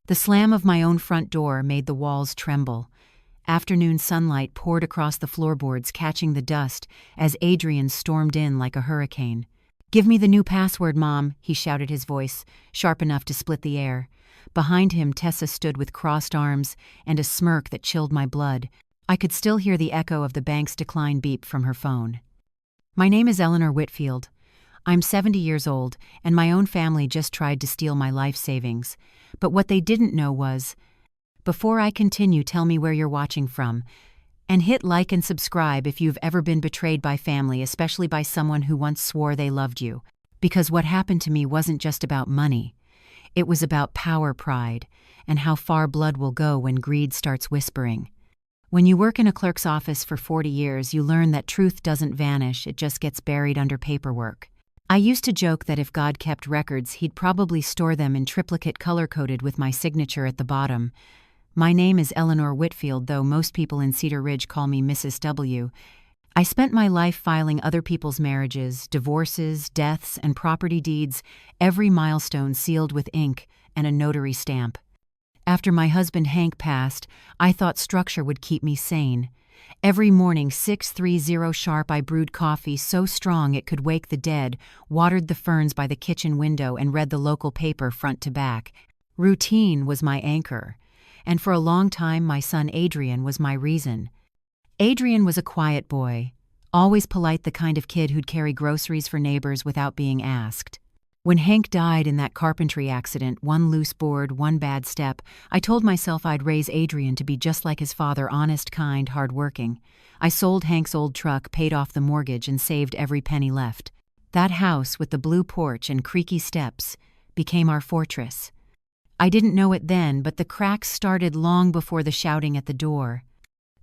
The slam of my own front door made the walls tremble. Afternoon sunlight poured across the floorboards, catching the dust as Adrian stormed in like a hurricane. "Give me the new password, Mom," he shouted, his voice sharp enough to split the air. Behind him, Tessa stood with crossed arms and a smirk that chilled my blood. I could still hear the echo of the bank's decline beep from her phone. "My name is Eleanor Whitfield. I'm 70 years old, and my own family just tried to steal my life savings. But what they didn't know was..." Before I continue, tell me where you're watching from. And hit like and subscribe if you've ever been betrayed by family, especially by someone who once swore they loved you. Because what happened to me wasn't just about money. It was about power, pride, and how far blood will go when greed starts whispering. When you work in a clerk's office for 40 years, you learn that truth doesn't vanish, it just gets buried under paperwork. I used to joke that if God kept records, he'd probably store them in triplicate color-coded with my signature at the bottom. My name is Eleanor Whitfield, though most people in Cedar Ridge call me Mrs. W. I spent my life filing other people's marriages, divorces, deaths, and property deeds, every milestone sealed with ink and a notary stamp. After my husband Hank passed, I thought structure would keep me sane. Every morning, 6:30 sharp, I brewed coffee so strong it could wake the dead, watered the ferns by the kitchen window, and read the local paper front to back. Routine was my anchor. And for a long time, my son Adrian was my reason. Adrian was a quiet boy, always polite, the kind of kid who'd carry groceries for neighbors without being asked. When Hank died in that carpentry accident, one loose board, one bad step, I told myself I'd raise Adrian to be just like his father, honest, kind, hard-working. I sold Hank's old truck, paid off the mortgage, and saved every penny left. That house with the blue porch and creaky steps became our fortress. I didn't know it then, but the cracks started long before the shouting at the door.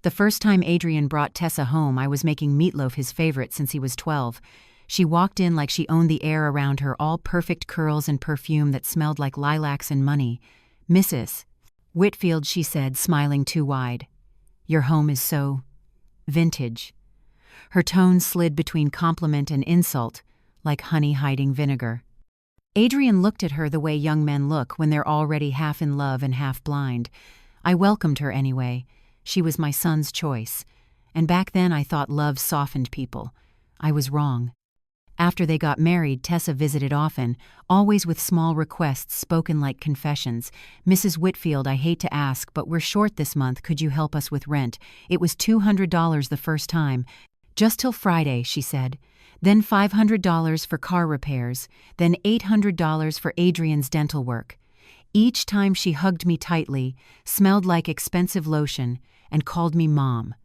The first time Adrian brought Tessa home, I was making meatloaf, his favorite since he was 12. She walked in like she owned the air around her, all perfect curls and perfume that smelled like lilacs and money. "Mrs. Whitfield," she said, smiling too wide. "Your home is so vintage." Her tone slid between compliment and insult, like honey hiding vinegar. Adrian looked at her the way young men look when they're already half in love and half blind. I welcomed her anyway. She was my son's choice. And back then I thought love softened people. I was wrong. After they got married, Tessa visited often, always with small requests spoken like confessions. "Mrs. Whitfield, I hate to ask, but we're short this month. Could you help us with rent?" It was $200 the first time. "Just till Friday," she said. Then $500 for car repairs, then $800 for Adrian's dental work. Each time she hugged me tightly, smelled like expensive lotion, and called me Mom.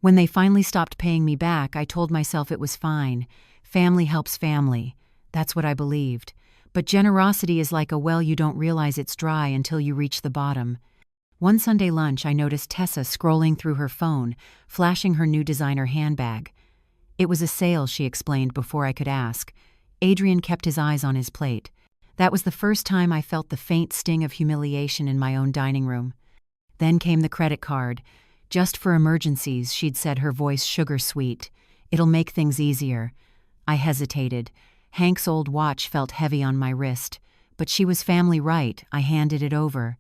When they finally stopped paying me back, I told myself it was fine. Family helps family. That's what I believed. But generosity is like a well, you don't realize it's dry until you reach the bottom. One Sunday lunch, I noticed Tessa scrolling through her phone, flashing her new designer handbag. It was a sale, she explained before I could ask. Adrian kept his eyes on his plate. That was the first time I felt the faint sting of humiliation in my own dining room. Then came the credit card. "Just for emergencies," she'd said, her voice sugar-sweet. "It'll make things easier." I hesitated. Hank's old watch felt heavy on my wrist. But she was family right. I handed it over.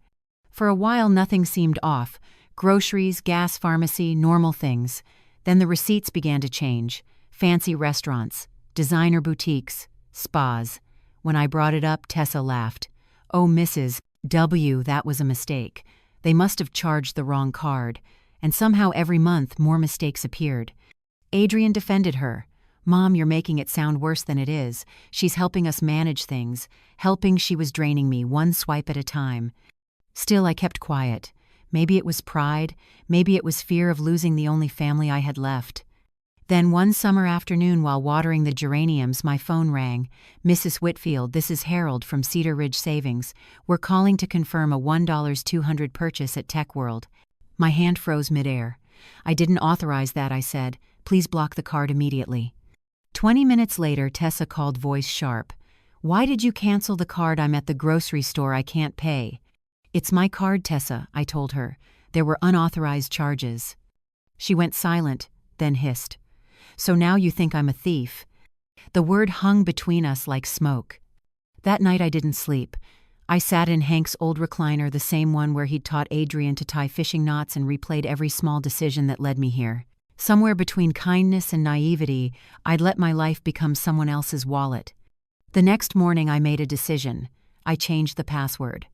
For a while nothing seemed off. Groceries, gas, pharmacy, normal things. Then the receipts began to change. Fancy restaurants, designer boutiques, spas. When I brought it up, Tessa laughed. "Oh, Mrs. W., that was a mistake. They must have charged the wrong card." And somehow every month more mistakes appeared. Adrian defended her. "Mom, you're making it sound worse than it is. She's helping us manage things." Helping, she was draining me, one swipe at a time. Still, I kept quiet. Maybe it was pride, maybe it was fear of losing the only family I had left. Then one summer afternoon while watering the geraniums, my phone rang. "Mrs. Whitfield, this is Harold from Cedar Ridge Savings. We're calling to confirm a $1,200 purchase at Tech World." My hand froze midair. "I didn't authorize that," I said. "Please block the card immediately." 20 minutes later, Tessa called, voice sharp. "Why did you cancel the card? I'm at the grocery store. I can't pay." "It's my card, Tessa," I told her. "There were unauthorized charges." She went silent, then hissed. "So now you think I'm a thief?" The word hung between us like smoke. That night I didn't sleep. I sat in Hank's old recliner, the same one where he'd taught Adrian to tie fishing knots, and replayed every small decision that led me here. Somewhere between kindness and naivety, I'd let my life become someone else's wallet. The next morning I made a decision. I changed the password.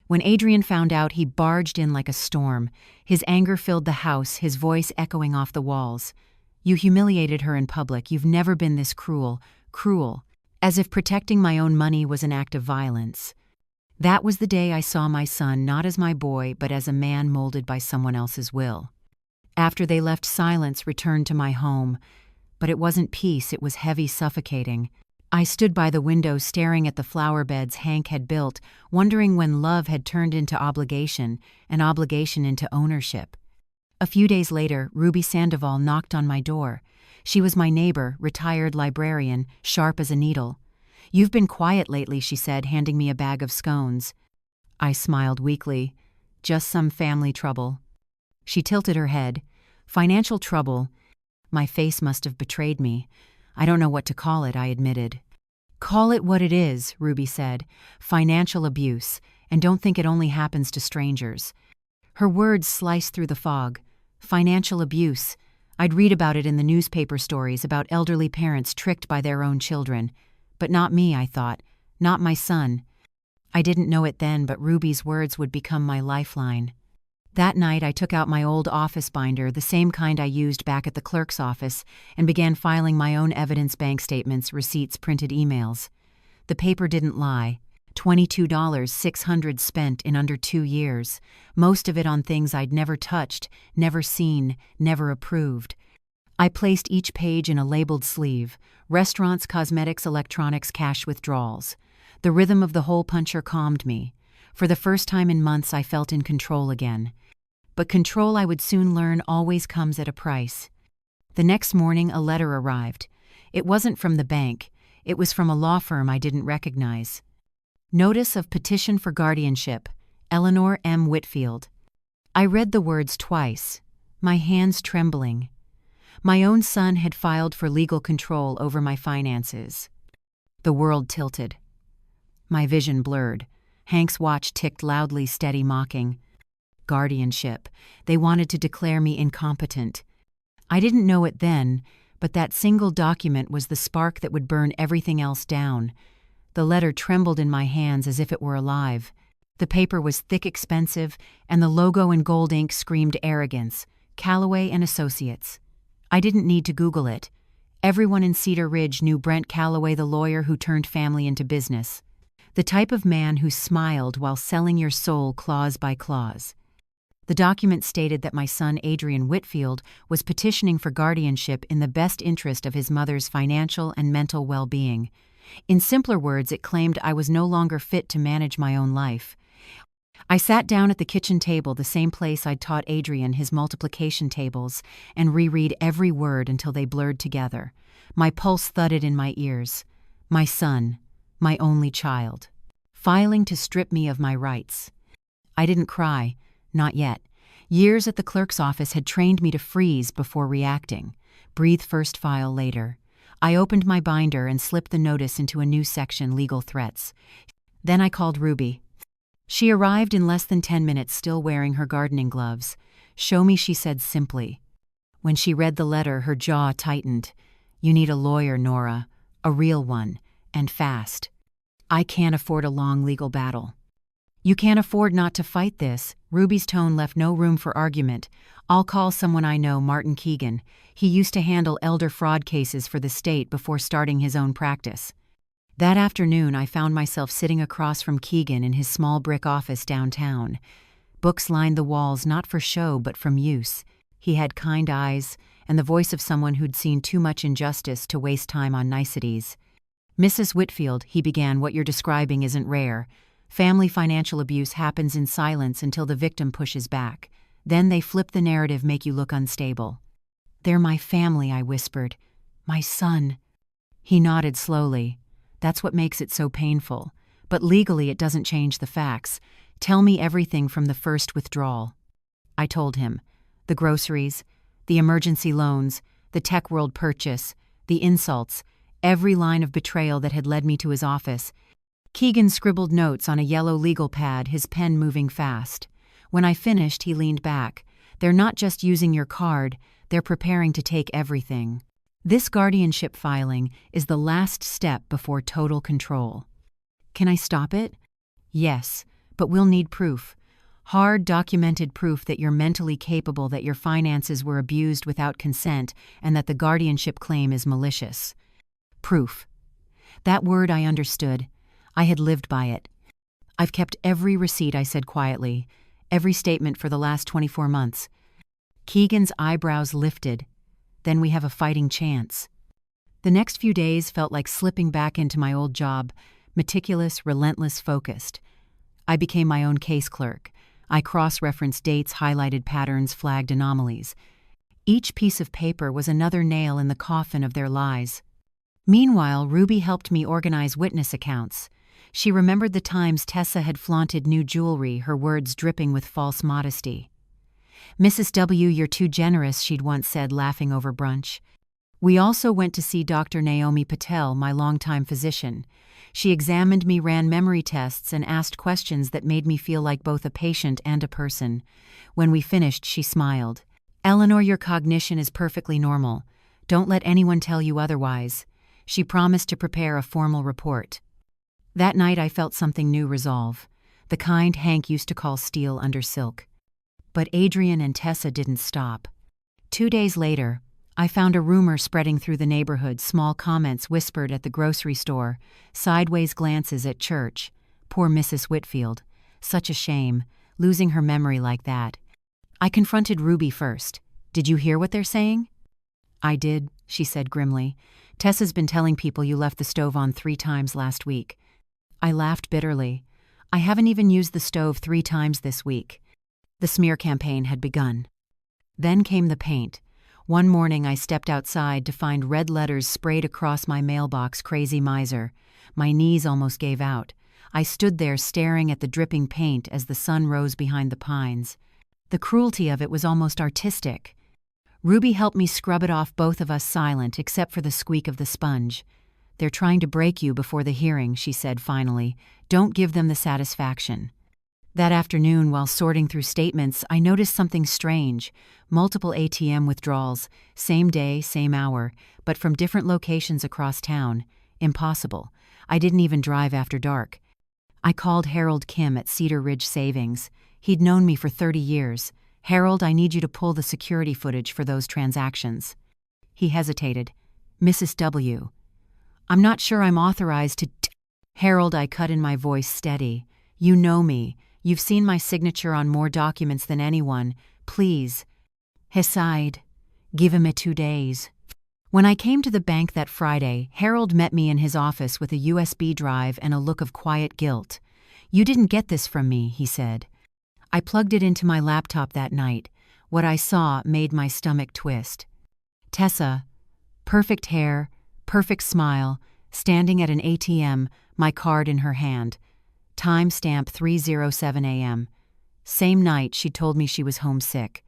When Adrian found out, he barged in like a storm. His anger filled the house, his voice echoing off the walls. "You humiliated her in public. You've never been this cruel. Cruel." As if protecting my own money was an act of violence. That was the day I saw my son not as my boy, but as a man molded by someone else's will. After they left, silence returned to my home. But it wasn't peace, it was heavy, suffocating. I stood by the window staring at the flower beds Hank had built, wondering when love had turned into obligation, and obligation into ownership. A few days later, Ruby Sandoval knocked on my door. She was my neighbor, retired librarian, sharp as a needle. "You've been quiet lately," she said, handing me a bag of scones. I smiled weakly. "Just some family trouble." She tilted her head. "Financial trouble." My face must have betrayed me. "I don't know what to call it," I admitted. "Call it what it is," Ruby said. "Financial abuse, and don't think it only happens to strangers." Her words sliced through the fog. Financial abuse. I'd read about it in the newspaper stories about elderly parents tricked by their own children. But not me, I thought. Not my son. I didn't know it then, but Ruby's words would become my lifeline. That night I took out my old office binder, the same kind I used back at the clerk's office, and began filing my own evidence: bank statements, receipts, printed emails. The paper didn't lie. $22,600 spent in under 2 years, most of it on things I'd never touched, never seen, never approved. I placed each page in a labeled sleeve: restaurants, cosmetics, electronics, cash withdrawals. The rhythm of the hole puncher calmed me. For the first time in months I felt in control again. But control, I would soon learn, always comes at a price. The next morning a letter arrived. It wasn't from the bank. It was from a law firm I didn't recognize. Notice of petition for guardianship. Eleanor M. Whitfield. I read the words twice, my hands trembling. My own son had filed for legal control over my finances. The world tilted. My vision blurred. Hank's watch ticked loudly, steady, mocking. Guardianship. They wanted to declare me incompetent. I didn't know it then, but that single document was the spark that would burn everything else down. The letter trembled in my hands as if it were alive. The paper was thick, expensive, and the logo in gold ink screamed arrogance. Calloway and Associates. I didn't need to Google it. Everyone in Cedar Ridge knew Brent Calloway, the lawyer who turned family into business. The type of man who smiled while selling your soul clause by clause. The document stated that my son Adrian Whitfield was petitioning for guardianship in the best interest of his mother's financial and mental well-being. In simpler words, it claimed I was no longer fit to manage my own life. I sat down at the kitchen table, the same place I'd taught Adrian his multiplication tables, and reread every word until they blurred together. My pulse thudded in my ears. My son, my only child, filing to strip me of my rights. I didn't cry, not yet. Years at the clerk's office had trained me to freeze before reacting. Breathe first, file later. I opened my binder and slipped the notice into a new section: legal threats. Then I called Ruby. She arrived in less than 10 minutes, still wearing her gardening gloves. "Show me," she said simply. When she read the letter, her jaw tightened. "You need a lawyer, Nora. A real one. And fast. I can't afford a long legal battle." "You can't afford not to fight this." Ruby's tone left no room for argument. "I'll call someone I know, Martin Keegan. He used to handle elder fraud cases for the state before starting his own practice." That afternoon I found myself sitting across from Keegan in his small brick office downtown. Books lined the walls, not for show but from use. He had kind eyes and the voice of someone who'd seen too much injustice to waste time on niceties. "Mrs. Whitfield," he began, "what you're describing isn't rare. Family financial abuse happens in silence until the victim pushes back. Then they flip the narrative, make you look unstable." "They're my family," I whispered. "My son." He nodded slowly. "That's what makes it so painful. But legally it doesn't change the facts. Tell me everything from the first withdrawal." I told him. The groceries, the emergency loans, the Tech World purchase, the insults, every line of betrayal that had led me to his office. Keegan scribbled notes on a yellow legal pad, his pen moving fast. When I finished, he leaned back. They're not just using your card, they're preparing to take everything. This guardianship filing is the last step before total control. Can I stop it? Yes, but we'll need proof. Hard, documented proof that you're mentally capable, that your finances were abused without consent, and that the guardianship claim is malicious. Proof. That word I understood. I had lived by it. I've kept every receipt, I said quietly, every statement for the last 24 months. Keegan's eyebrows lifted. Then we have a fighting chance. The next few days felt like slipping back into my old job, meticulous, relentless, focused. I became my own case clerk. I cross-referenced dates, highlighted patterns, flagged anomalies. Each piece of paper was another nail in the coffin of their lies. Meanwhile, Ruby helped me organize witness accounts. She remembered the times Tessa had flaunted new jewelry, her words dripping with false modesty. "Mrs. W., you're too generous," she'd once said, laughing over brunch. We also went to see Dr. Naomi Patel, my longtime physician. She examined me, ran memory tests, and asked questions that made me feel like both a patient and a person. When we finished, she smiled. "Eleanor, your cognition is perfectly normal. Don't let anyone tell you otherwise." She promised to prepare a formal report. That night I felt something new resolve, the kind Hank used to call steel under silk. But Adrian and Tessa didn't stop. 2 days later, I found a rumor spreading through the neighborhood, small comments whispered at the grocery store, sideways glances at church. Poor Mrs. Whitfield. Such a shame, losing her memory like that. I confronted Ruby first. "Did you hear what they're saying?" "I did," she said grimly. "Tessa's been telling people you left the stove on 3 times last week." I laughed bitterly. "I haven't even used the stove 3 times this week." The smear campaign had begun. Then came the paint. One morning I stepped outside to find red letters sprayed across my mailbox, "Crazy Miser." My knees almost gave out. I stood there staring at the dripping paint as the sun rose behind the pines. The cruelty of it was almost artistic. Ruby helped me scrub it off, both of us silent except for the squeak of the sponge. "They're trying to break you before the hearing," she said finally. "Don't give them the satisfaction." That afternoon, while sorting through statements, I noticed something strange. Multiple ATM withdrawals, same day, same hour, but from different locations across town. Impossible. I didn't even drive after dark. I called Harold Kim at Cedar Ridge Savings. He'd known me for 30 years. "Harold, I need you to pull the security footage for those transactions." He hesitated. "Mrs. W. I'm not sure I'm authorized to Harold, I cut in, my voice steady. "You know me. You've seen my signature on more documents than anyone. Please." He sighed. "Give him 2 days." When I came to the bank that Friday, Harold met me in his office with a USB drive and a look of quiet guilt. "You didn't get this from me," he said. I plugged it into my laptop that night. What I saw made my stomach twist. Tessa, perfect hair, perfect smile, standing at an ATM, my card in her hand. Timestamp 3:07 a.m. Same night she told me she was homesick.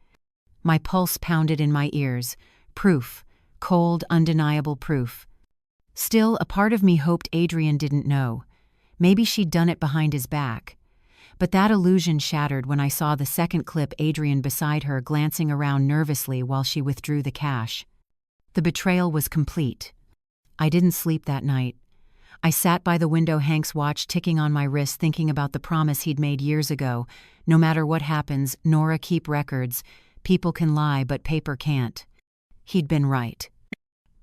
My pulse pounded in my ears. Proof. Cold, undeniable proof. Still, a part of me hoped Adrian didn't know. Maybe she'd done it behind his back. But that illusion shattered when I saw the second clip, Adrian beside her, glancing around nervously while she withdrew the cash. The betrayal was complete. I didn't sleep that night. I sat by the window, Hank's watch ticking on my wrist, thinking about the promise he'd made years ago. No matter what happens, Nora, keep records. People can lie, but paper can't. He'd been right.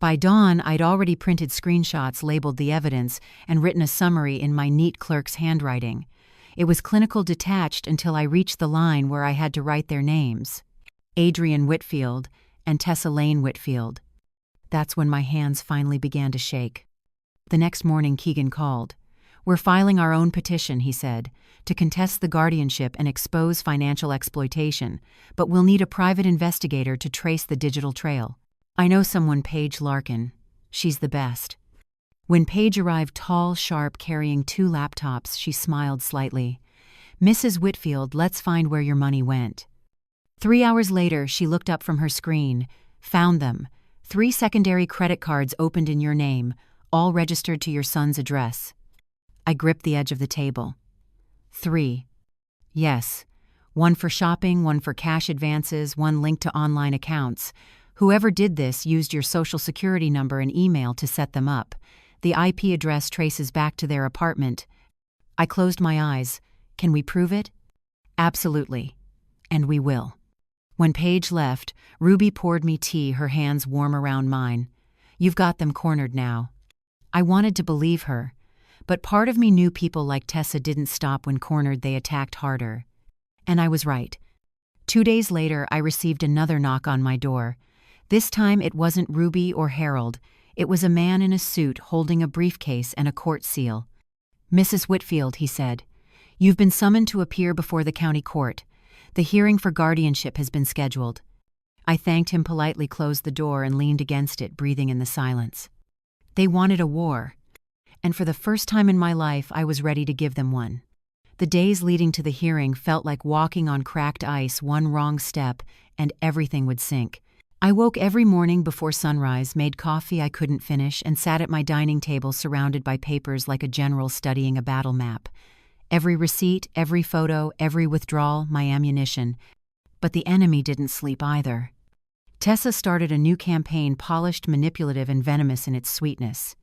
By dawn, I'd already printed screenshots, labeled the evidence, and written a summary in my neat clerk's handwriting. It was clinical detached until I reached the line where I had to write their names. Adrian Whitfield and Tessa Lane Whitfield. That's when my hands finally began to shake. The next morning, Keegan called. "We're filing our own petition," he said, "to contest the guardianship and expose financial exploitation, but we'll need a private investigator to trace the digital trail. I know someone, Paige Larkin. She's the best." When Paige arrived, tall, sharp, carrying 2 laptops, she smiled slightly. "Mrs. Whitfield, let's find where your money went." 3 hours later, she looked up from her screen. "Found them. 3 secondary credit cards opened in your name, all registered to your son's address." I gripped the edge of the table. 3. Yes. One for shopping, one for cash advances, one linked to online accounts. Whoever did this used your social security number and email to set them up. The IP address traces back to their apartment. I closed my eyes. Can we prove it? Absolutely. And we will. When Paige left, Ruby poured me tea, her hands warm around mine. You've got them cornered now. I wanted to believe her, but part of me knew people like Tessa didn't stop when cornered, they attacked harder. And I was right. 2 days later, I received another knock on my door. This time it wasn't Ruby or Harold. It was a man in a suit holding a briefcase and a court seal. Mrs. Whitfield, he said, you've been summoned to appear before the county court. The hearing for guardianship has been scheduled. I thanked him politely, closed the door, and leaned against it, breathing in the silence. They wanted a war, and for the first time in my life I was ready to give them one. The days leading to the hearing felt like walking on cracked ice, one wrong step, and everything would sink. I woke every morning before sunrise, made coffee I couldn't finish, and sat at my dining table surrounded by papers like a general studying a battle map. Every receipt, every photo, every withdrawal, my ammunition. But the enemy didn't sleep either. Tessa started a new campaign, polished, manipulative, and venomous in its sweetness.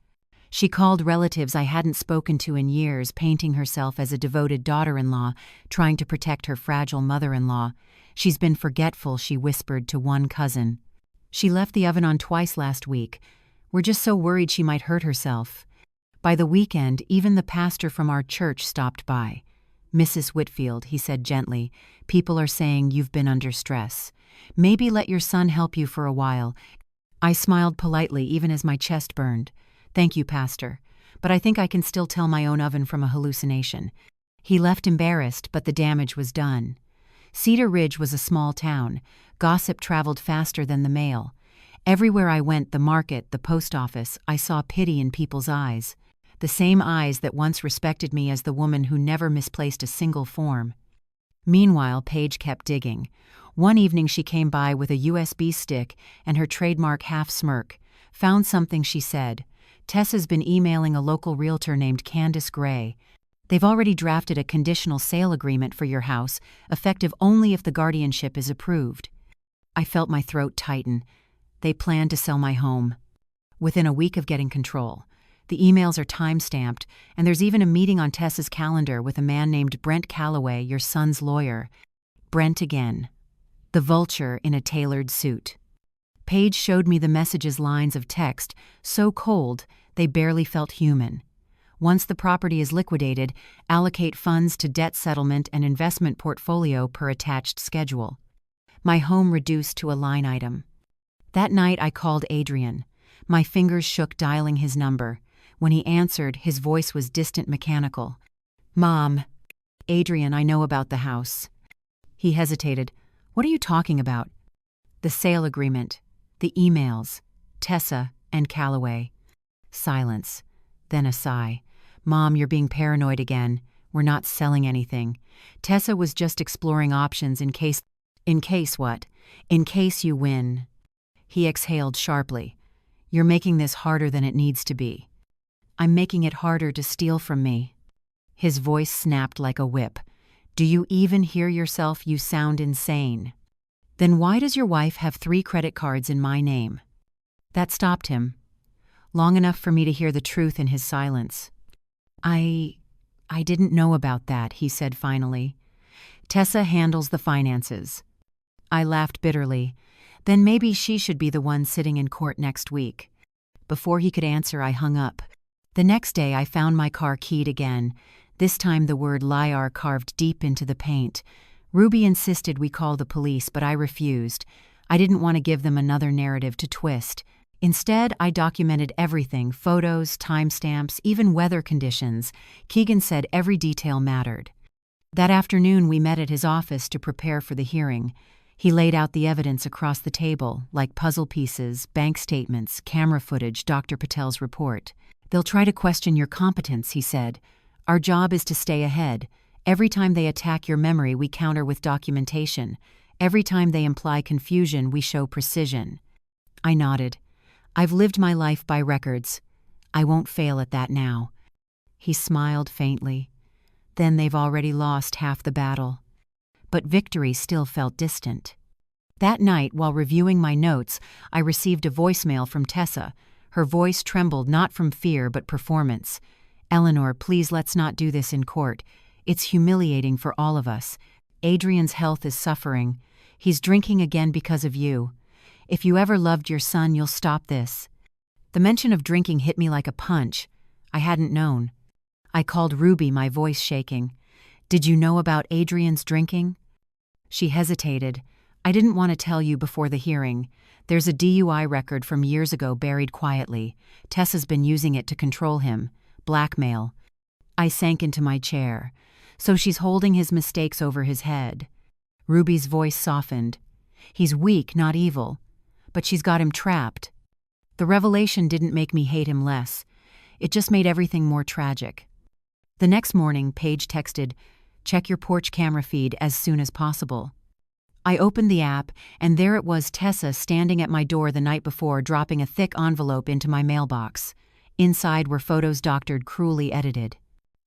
She called relatives I hadn't spoken to in years, painting herself as a devoted daughter-in-law, trying to protect her fragile mother-in-law. She's been forgetful, she whispered to one cousin. She left the oven on twice last week. We're just so worried she might hurt herself. By the weekend, even the pastor from our church stopped by. Mrs. Whitfield, he said gently, people are saying you've been under stress. Maybe let your son help you for a while. I smiled politely, even as my chest burned. Thank you, Pastor, but I think I can still tell my own oven from a hallucination. He left embarrassed, but the damage was done. Cedar Ridge was a small town. Gossip traveled faster than the mail. Everywhere I went, the market, the post office, I saw pity in people's eyes. The same eyes that once respected me as the woman who never misplaced a single form. Meanwhile, Paige kept digging. One evening she came by with a USB stick and her trademark half-smirk. Found something, she said. Tessa's been emailing a local realtor named Candace Gray. They've already drafted a conditional sale agreement for your house, effective only if the guardianship is approved. I felt my throat tighten. They plan to sell my home. Within a week of getting control. The emails are time-stamped, and there's even a meeting on Tessa's calendar with a man named Brent Calloway, your son's lawyer. Brent again. The vulture in a tailored suit. Paige showed me the message's lines of text, so cold they barely felt human. Once the property is liquidated, allocate funds to debt settlement and investment portfolio per attached schedule. My home reduced to a line item. That night I called Adrian. My fingers shook dialing his number. When he answered, his voice was distant, mechanical. Mom. Adrian, I know about the house. He hesitated. What are you talking about? The sale agreement. The emails. Tessa and Calloway. Silence. Then a sigh. Mom, you're being paranoid again. We're not selling anything. Tessa was just exploring options in case... In case what? In case you win. He exhaled sharply. You're making this harder than it needs to be. I'm making it harder to steal from me. His voice snapped like a whip. Do you even hear yourself? You sound insane. Then why does your wife have 3 credit cards in my name? That stopped him. Long enough for me to hear the truth in his silence. I didn't know about that, he said finally. Tessa handles the finances. I laughed bitterly. Then maybe she should be the one sitting in court next week. Before he could answer, I hung up. The next day I found my car keyed again, this time the word liar carved deep into the paint. Ruby insisted we call the police, but I refused. I didn't want to give them another narrative to twist. Instead, I documented everything, photos, timestamps, even weather conditions. Keegan said every detail mattered. That afternoon we met at his office to prepare for the hearing. He laid out the evidence across the table, like puzzle pieces, bank statements, camera footage, Dr. Patel's report. They'll try to question your competence, he said. Our job is to stay ahead. Every time they attack your memory, we counter with documentation. Every time they imply confusion, we show precision. I nodded. I've lived my life by records. I won't fail at that now. He smiled faintly. Then they've already lost half the battle. But victory still felt distant. That night, while reviewing my notes, I received a voicemail from Tessa. Her voice trembled not from fear but performance. "Eleanor, please let's not do this in court. It's humiliating for all of us. Adrian's health is suffering. He's drinking again because of you. If you ever loved your son, you'll stop this." The mention of drinking hit me like a punch. I hadn't known. I called Ruby, my voice shaking. "Did you know about Adrian's drinking?" She hesitated. "I didn't want to tell you before the hearing. There's a DUI record from years ago buried quietly. Tessa's been using it to control him. Blackmail." I sank into my chair. "So she's holding his mistakes over his head." Ruby's voice softened. "He's weak, not evil. But she's got him trapped." The revelation didn't make me hate him less. It just made everything more tragic. The next morning, Paige texted, "Check your porch camera feed as soon as possible." I opened the app, and there it was, Tessa standing at my door the night before, dropping a thick envelope into my mailbox. Inside were photos doctored, cruelly edited.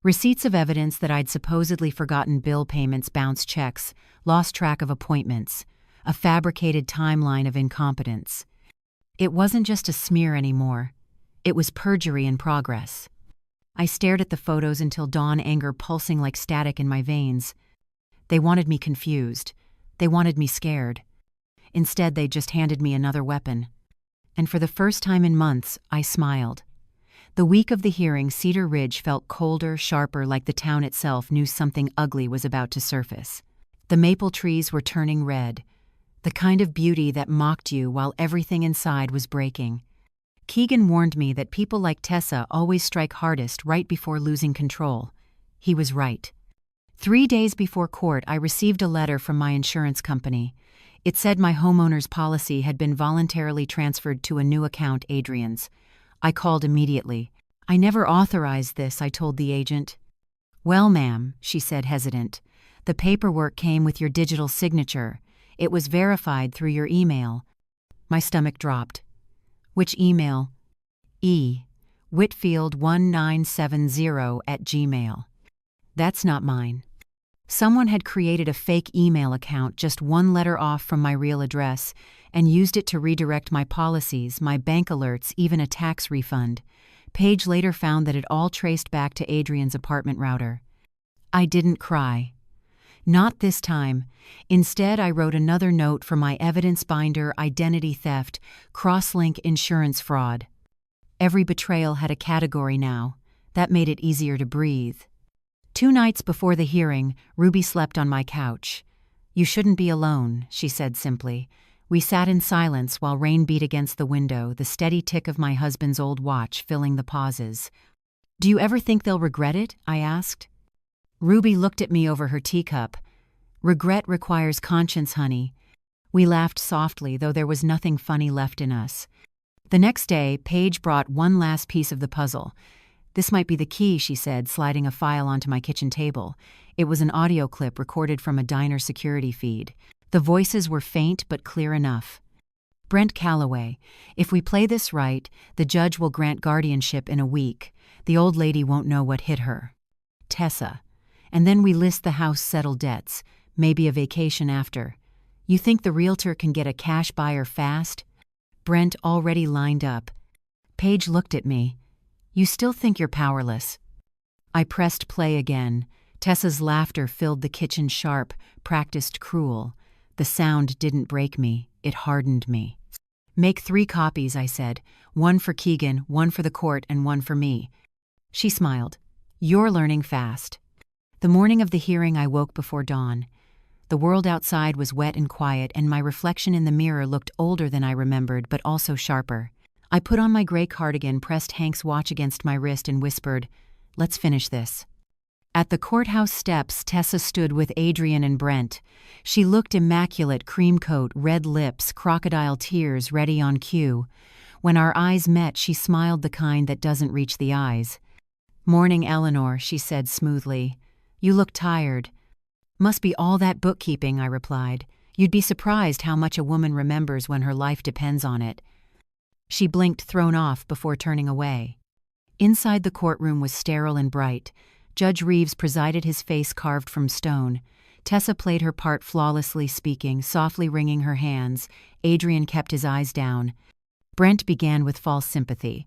Receipts of evidence that I'd supposedly forgotten, bill payments, bounced checks, lost track of appointments, a fabricated timeline of incompetence. It wasn't just a smear anymore. It was perjury in progress. I stared at the photos until dawn, anger pulsing like static in my veins. They wanted me confused. They wanted me scared. Instead, they just handed me another weapon. And for the first time in months, I smiled. The week of the hearing, Cedar Ridge felt colder, sharper, like the town itself knew something ugly was about to surface. The maple trees were turning red, the kind of beauty that mocked you while everything inside was breaking. Keegan warned me that people like Tessa always strike hardest right before losing control. He was right. 3 days before court, I received a letter from my insurance company. It said my homeowner's policy had been voluntarily transferred to a new account, Adrian's. I called immediately. "I never authorized this," I told the agent. "Well, ma'am," she said, hesitant, "the paperwork came with your digital signature. It was verified through your email." My stomach dropped. "Which email?" Whitfield1970 @gmail. "That's not mine." Someone had created a fake email account just one letter off from my real address and used it to redirect my policies, my bank alerts, even a tax refund. Paige later found that it all traced back to Adrian's apartment router. I didn't cry. Not this time. Instead, I wrote another note for my evidence binder: identity theft, cross-link insurance fraud. Every betrayal had a category now. That made it easier to breathe. 2 nights before the hearing, Ruby slept on my couch. "You shouldn't be alone," she said simply. We sat in silence while rain beat against the window, the steady tick of my husband's old watch filling the pauses. "Do you ever think they'll regret it?" I asked. Ruby looked at me over her teacup. "Regret requires conscience, honey." We laughed softly, though there was nothing funny left in us. The next day, Paige brought one last piece of the puzzle. "This might be the key," she said, sliding a file onto my kitchen table. It was an audio clip recorded from a diner security feed. The voices were faint but clear enough. "Brent Calloway, if we play this right, the judge will grant guardianship in a week. The old lady won't know what hit her. Tessa. And then we list the house settled debts, maybe a vacation after. You think the realtor can get a cash buyer fast?" Brent already lined up. Paige looked at me. "You still think you're powerless?" I pressed play again. Tessa's laughter filled the kitchen, sharp, practiced, cruel. The sound didn't break me, it hardened me. "Make 3 copies," I said. "One for Keegan, one for the court, and one for me." She smiled. "You're learning fast." The morning of the hearing, I woke before dawn. The world outside was wet and quiet, and my reflection in the mirror looked older than I remembered, but also sharper. I put on my gray cardigan, pressed Hank's watch against my wrist, and whispered, "Let's finish this." At the courthouse steps, Tessa stood with Adrian and Brent. She looked immaculate, cream coat, red lips, crocodile tears ready on cue. When our eyes met, she smiled, the kind that doesn't reach the eyes. "Morning, Eleanor," she said smoothly. "You look tired." "Must be all that bookkeeping," I replied. "You'd be surprised how much a woman remembers when her life depends on it." She blinked, thrown off, before turning away. Inside the courtroom was sterile and bright. Judge Reeves presided, his face carved from stone. Tessa played her part flawlessly, speaking, softly wringing her hands. Adrian kept his eyes down. Brent began with false sympathy.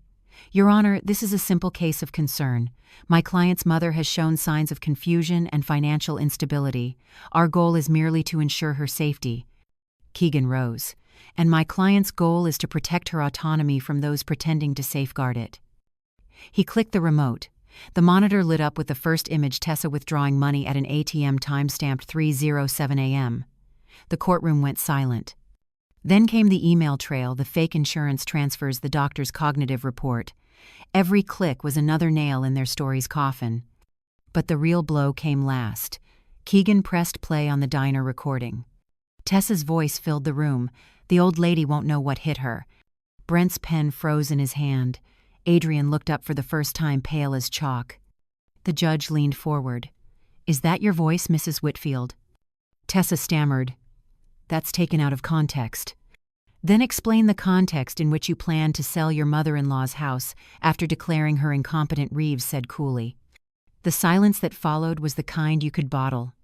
Your Honor, this is a simple case of concern. My client's mother has shown signs of confusion and financial instability. Our goal is merely to ensure her safety. Keegan rose. And my client's goal is to protect her autonomy from those pretending to safeguard it. He clicked the remote. The monitor lit up with the first image: Tessa withdrawing money at an ATM timestamped 3:07 a.m. The courtroom went silent. Then came the email trail, the fake insurance transfers, the doctor's cognitive report. Every click was another nail in their story's coffin. But the real blow came last. Keegan pressed play on the diner recording. Tessa's voice filled the room. The old lady won't know what hit her. Brent's pen froze in his hand. Adrian looked up for the first time, pale as chalk. The judge leaned forward. Is that your voice, Mrs. Whitfield? Tessa stammered. That's taken out of context. Then explain the context in which you plan to sell your mother-in-law's house after declaring her incompetent, Reeves said coolly. The silence that followed was the kind you could bottle.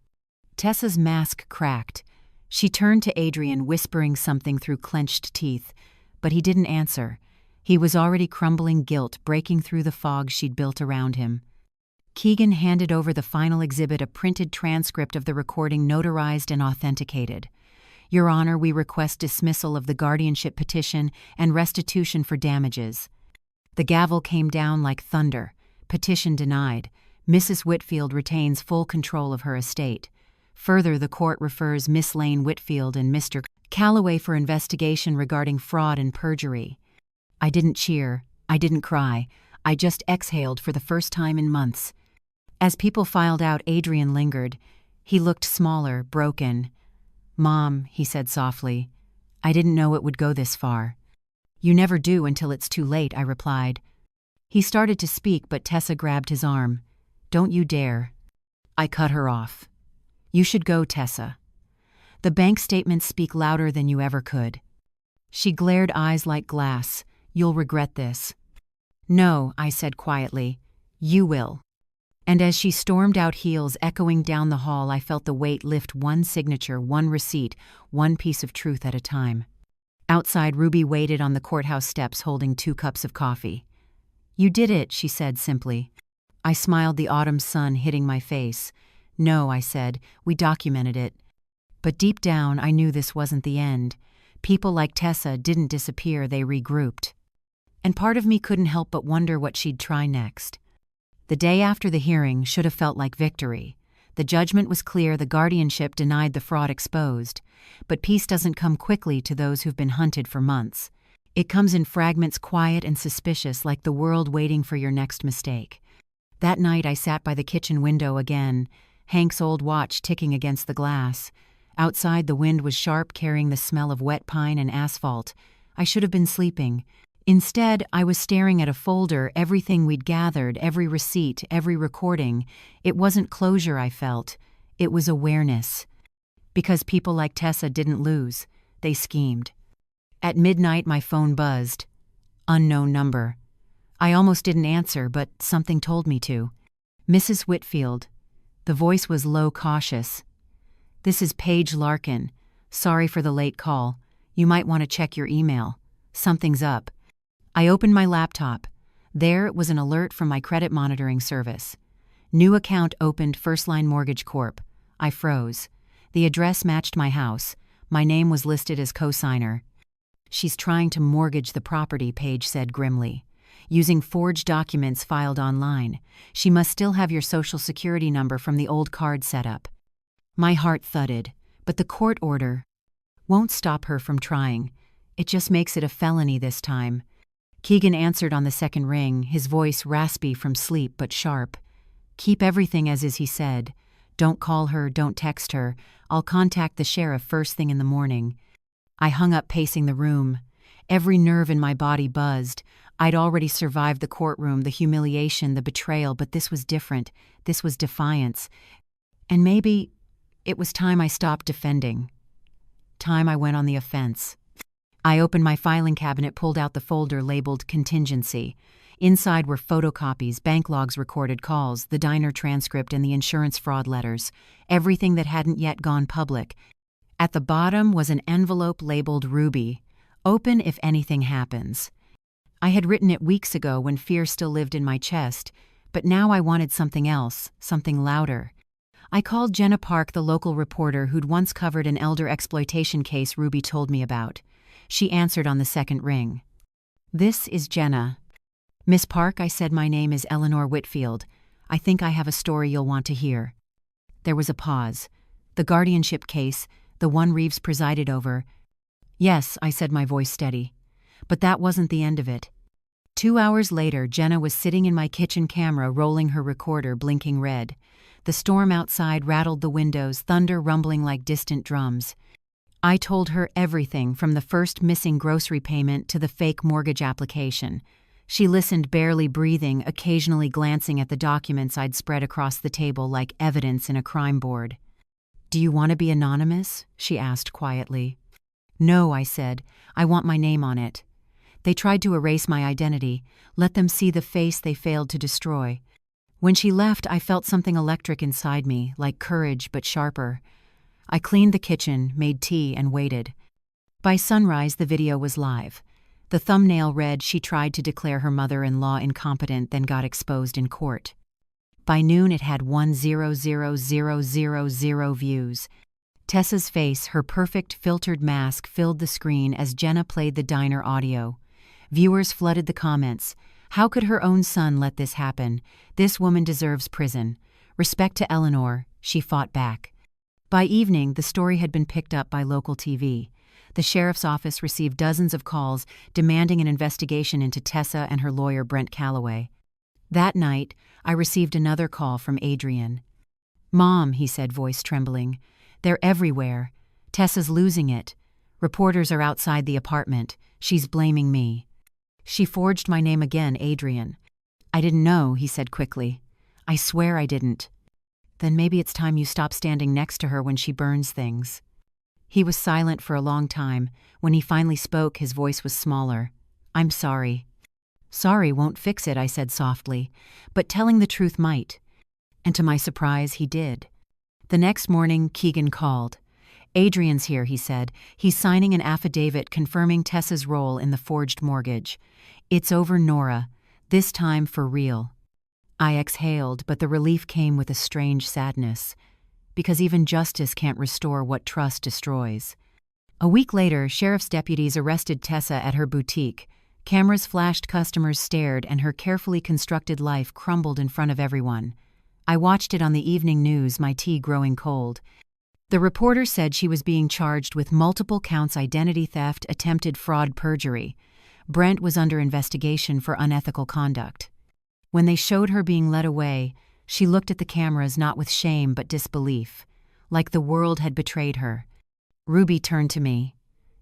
Tessa's mask cracked. She turned to Adrian, whispering something through clenched teeth, but he didn't answer. He was already crumbling, guilt breaking through the fog she'd built around him. Keegan handed over the final exhibit, a printed transcript of the recording, notarized and authenticated. Your Honor, we request dismissal of the guardianship petition and restitution for damages. The gavel came down like thunder. Petition denied. Mrs. Whitfield retains full control of her estate. Further, the court refers Miss Lane Whitfield and Mr. Calloway for investigation regarding fraud and perjury. I didn't cheer. I didn't cry. I just exhaled for the first time in months. As people filed out, Adrian lingered. He looked smaller, broken. Mom, he said softly, I didn't know it would go this far. You never do until it's too late, I replied. He started to speak, but Tessa grabbed his arm. Don't you dare. I cut her off. You should go, Tessa. The bank statements speak louder than you ever could. She glared, eyes like glass. You'll regret this. No, I said quietly. You will. And as she stormed out, heels echoing down the hall, I felt the weight lift, one signature, one receipt, one piece of truth at a time. Outside, Ruby waited on the courthouse steps holding 2 cups of coffee. You did it, she said simply. I smiled, the autumn sun hitting my face. No, I said, we documented it. But deep down, I knew this wasn't the end. People like Tessa didn't disappear, they regrouped. And part of me couldn't help but wonder what she'd try next. The day after the hearing should have felt like victory. The judgment was clear, the guardianship denied, the fraud exposed. But peace doesn't come quickly to those who've been hunted for months. It comes in fragments, quiet and suspicious, like the world waiting for your next mistake. That night I sat by the kitchen window again, Hank's old watch ticking against the glass. Outside, the wind was sharp, carrying the smell of wet pine and asphalt. I should have been sleeping. Instead, I was staring at a folder, everything we'd gathered, every receipt, every recording. It wasn't closure I felt. It was awareness. Because people like Tessa didn't lose. They schemed. At midnight, my phone buzzed. Unknown number. I almost didn't answer, but something told me to. Mrs. Whitfield. The voice was low, cautious. This is Paige Larkin. Sorry for the late call. You might want to check your email. Something's up. I opened my laptop. There was an alert from my credit monitoring service. New account opened, First Line Mortgage Corp. I froze. The address matched my house. My name was listed as co-signer. She's trying to mortgage the property, Paige said grimly. Using forged documents filed online. She must still have your social security number from the old card setup. My heart thudded, but the court order won't stop her from trying. It just makes it a felony this time. Keegan answered on the second ring, his voice raspy from sleep but sharp. Keep everything as is, he said. Don't call her, don't text her. I'll contact the sheriff first thing in the morning. I hung up, pacing the room. Every nerve in my body buzzed. I'd already survived the courtroom, the humiliation, the betrayal, but this was different. This was defiance. And maybe it was time I stopped defending. Time I went on the offense. I opened my filing cabinet, pulled out the folder labeled contingency. Inside were photocopies, bank logs, recorded calls, the diner transcript, and the insurance fraud letters, everything that hadn't yet gone public. At the bottom was an envelope labeled Ruby, open if anything happens. I had written it weeks ago when fear still lived in my chest, but now I wanted something else, something louder. I called Jenna Park, the local reporter who'd once covered an elder exploitation case Ruby told me about. She answered on the second ring. "This is Jenna." "Miss Park," I said, "my name is Eleanor Whitfield. I think I have a story you'll want to hear." There was a pause. "The guardianship case, the one Reeves presided over." "Yes," I said, my voice steady. But that wasn't the end of it. 2 hours later, Jenna was sitting in my kitchen camera, rolling her recorder, blinking red. The storm outside rattled the windows, thunder rumbling like distant drums. I told her everything, from the first missing grocery payment to the fake mortgage application. She listened, barely breathing, occasionally glancing at the documents I'd spread across the table like evidence in a crime board. "Do you want to be anonymous?" she asked quietly. "No," I said. "I want my name on it." They tried to erase my identity, let them see the face they failed to destroy. When she left, I felt something electric inside me, like courage but sharper. I cleaned the kitchen, made tea, and waited. By sunrise, the video was live. The thumbnail read, "She tried to declare her mother-in-law incompetent, then got exposed in court." By noon, it had 1,000,000 views. Tessa's face, her perfect filtered mask, filled the screen as Jenna played the diner audio. Viewers flooded the comments. How could her own son let this happen? This woman deserves prison. Respect to Eleanor, she fought back. By evening, the story had been picked up by local TV. The sheriff's office received dozens of calls demanding an investigation into Tessa and her lawyer Brent Calloway. That night, I received another call from Adrian. "Mom," he said, voice trembling, "they're everywhere. Tessa's losing it. Reporters are outside the apartment. She's blaming me." "She forged my name again, Adrian." "I didn't know," he said quickly. "I swear I didn't." "Then maybe it's time you stop standing next to her when she burns things." He was silent for a long time. When he finally spoke, his voice was smaller. "I'm sorry." "Sorry won't fix it," I said softly, "but telling the truth might." And to my surprise, he did. The next morning, Keegan called. "Adrian's here," he said. "He's signing an affidavit confirming Tessa's role in the forged mortgage. It's over, Nora. This time for real." I exhaled, but the relief came with a strange sadness. Because even justice can't restore what trust destroys. A week later, sheriff's deputies arrested Tessa at her boutique. Cameras flashed, customers stared, and her carefully constructed life crumbled in front of everyone. I watched it on the evening news, my tea growing cold. The reporter said she was being charged with multiple counts: identity theft, attempted fraud, perjury. Brent was under investigation for unethical conduct. When they showed her being led away, she looked at the cameras not with shame but disbelief, like the world had betrayed her. Ruby turned to me.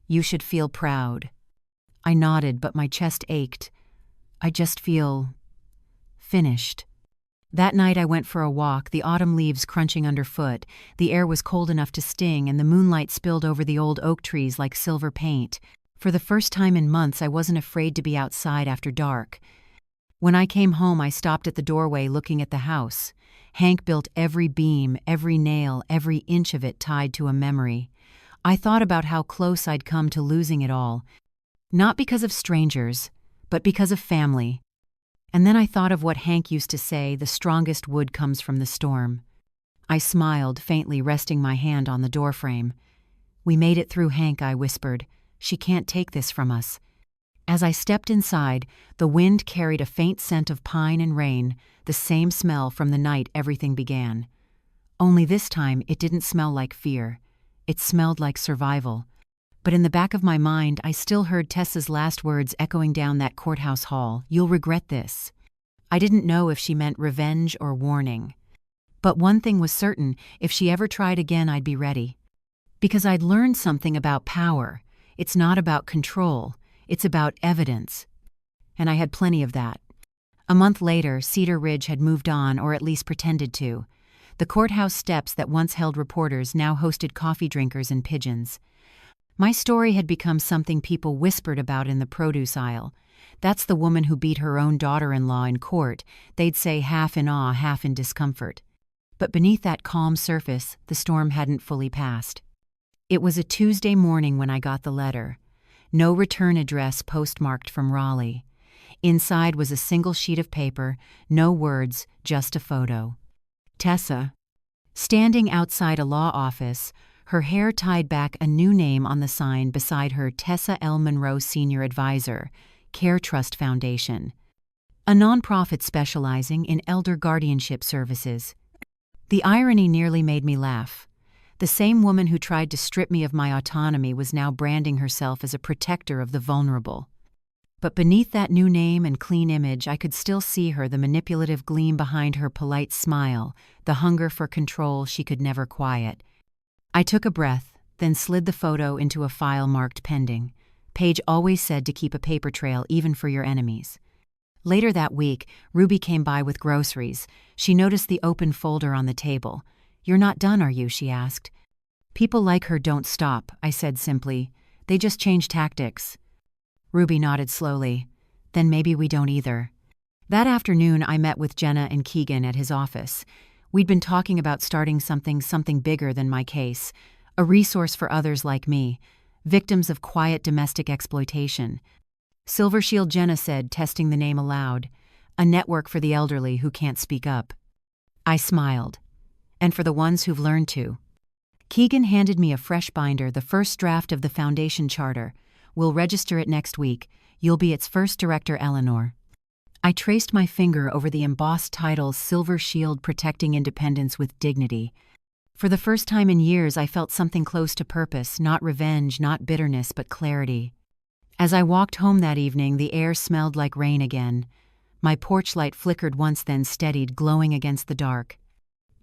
"You should feel proud." I nodded, but my chest ached. "I just feel finished." That night I went for a walk, the autumn leaves crunching underfoot. The air was cold enough to sting, and the moonlight spilled over the old oak trees like silver paint. For the first time in months, I wasn't afraid to be outside after dark. When I came home, I stopped at the doorway looking at the house. Hank built every beam, every nail, every inch of it tied to a memory. I thought about how close I'd come to losing it all. Not because of strangers, but because of family. And then I thought of what Hank used to say, "The strongest wood comes from the storm." I smiled, faintly, resting my hand on the doorframe. "We made it through, Hank," I whispered. "She can't take this from us." As I stepped inside, the wind carried a faint scent of pine and rain, the same smell from the night everything began. Only this time, it didn't smell like fear. It smelled like survival. But in the back of my mind, I still heard Tessa's last words echoing down that courthouse hall: "You'll regret this." I didn't know if she meant revenge or warning. But one thing was certain: if she ever tried again, I'd be ready. Because I'd learned something about power. It's not about control. It's about evidence. And I had plenty of that. A month later, Cedar Ridge had moved on, or at least pretended to. The courthouse steps that once held reporters now hosted coffee drinkers and pigeons. My story had become something people whispered about in the produce aisle. That's the woman who beat her own daughter-in-law in court, they'd say, half in awe, half in discomfort. But beneath that calm surface, the storm hadn't fully passed. It was a Tuesday morning when I got the letter. No return address postmarked from Raleigh. Inside was a single sheet of paper, no words, just a photo. Tessa, standing outside a law office, her hair tied back, a new name on the sign beside her: Tessa L. Monroe, Senior Advisor, Care Trust Foundation, a nonprofit specializing in elder guardianship services. The irony nearly made me laugh. The same woman who tried to strip me of my autonomy was now branding herself as a protector of the vulnerable. But beneath that new name and clean image, I could still see her, the manipulative gleam behind her polite smile, the hunger for control she could never quiet. I took a breath, then slid the photo into a file marked pending. Paige always said to keep a paper trail even for your enemies. Later that week, Ruby came by with groceries. She noticed the open folder on the table. "You're not done, are you?" she asked. "People like her don't stop," I said simply. "They just change tactics." Ruby nodded slowly. "Then maybe we don't either." That afternoon, I met with Jenna and Keegan at his office. We'd been talking about starting something bigger than my case, a resource for others like me, victims of quiet domestic exploitation. Silver Shield, Jenna said, testing the name aloud. A network for the elderly who can't speak up. I smiled. And for the ones who've learned to. Keegan handed me a fresh binder, the first draft of the Foundation Charter. "We'll register it next week. You'll be its first director, Eleanor." I traced my finger over the embossed title, Silver Shield, Protecting Independence with Dignity. For the first time in years, I felt something close to purpose, not revenge, not bitterness, but clarity. As I walked home that evening, the air smelled like rain again. My porch light flickered once, then steadied, glowing against the dark.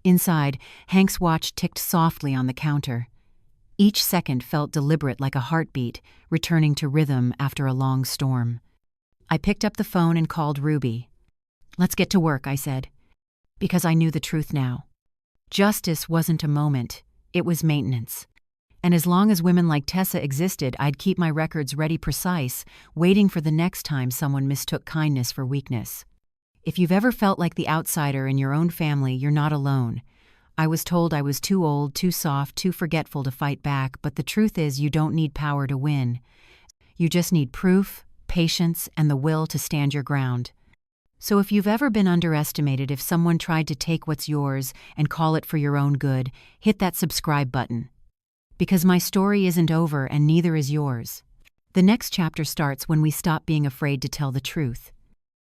Inside, Hank's watch ticked softly on the counter. Each second felt deliberate, like a heartbeat, returning to rhythm after a long storm. I picked up the phone and called Ruby. "Let's get to work," I said, because I knew the truth now. Justice wasn't a moment, it was maintenance. And as long as women like Tessa existed, I'd keep my records ready, precise, waiting for the next time someone mistook kindness for weakness. If you've ever felt like the outsider in your own family, you're not alone. I was told I was too old, too soft, too forgetful to fight back, but the truth is you don't need power to win. You just need proof, patience, and the will to stand your ground. So if you've ever been underestimated, if someone tried to take what's yours and call it for your own good, hit that subscribe button. Because my story isn't over, and neither is yours. The next chapter starts when we stop being afraid to tell the truth.